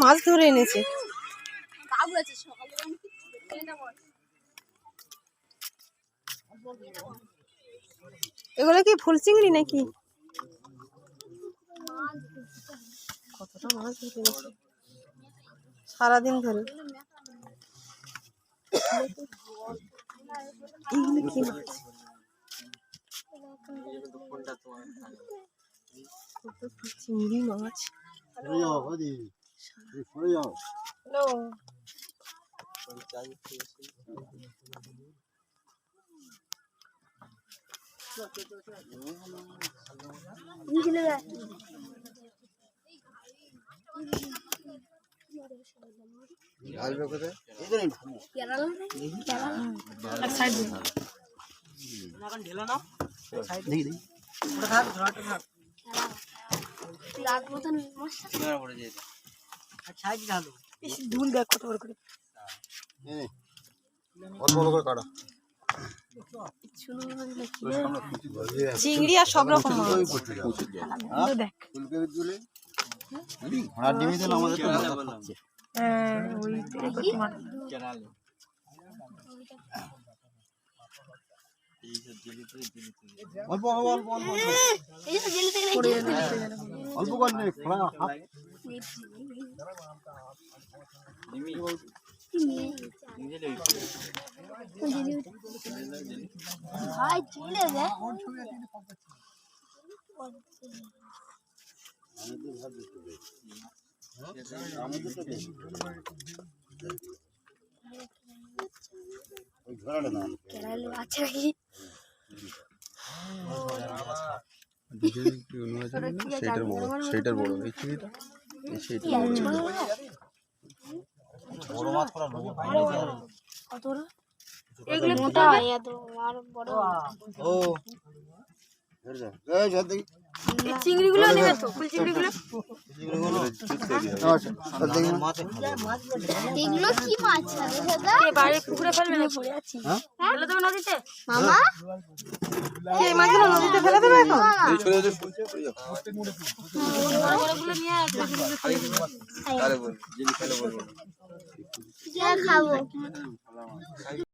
মাছ ধরে এনেছে। এগুলো কি ফুল চিংড়ি নাকি? কতটা মাছ ধরে এনেছে সারাদিন ধরে। এগুলো কি মাছ? চিংড়ি মাছ। ধুল দেখ কত বড় করে। চিংড়ি আর সব রকম মাছ দেখ। ভাই চলে যা সেইটার বড় এই চিংড়িটা বড় মাছ করা এগুলো মোটা এত আর বড় ও এই চিংড়িগুলো নেবে তো ফুল চিংড়িগুলো। এগুলো কি মাছ কে বাইরে পুকুরে ফেলবে না? পড়ে আছি ফেলে দেবে নদীতে। মামা কে এই মাছগুলো নদীতে ফেলে দেবে এখন? এই ছোট ছোট বড় বড়গুলো নিয়ে খাবো।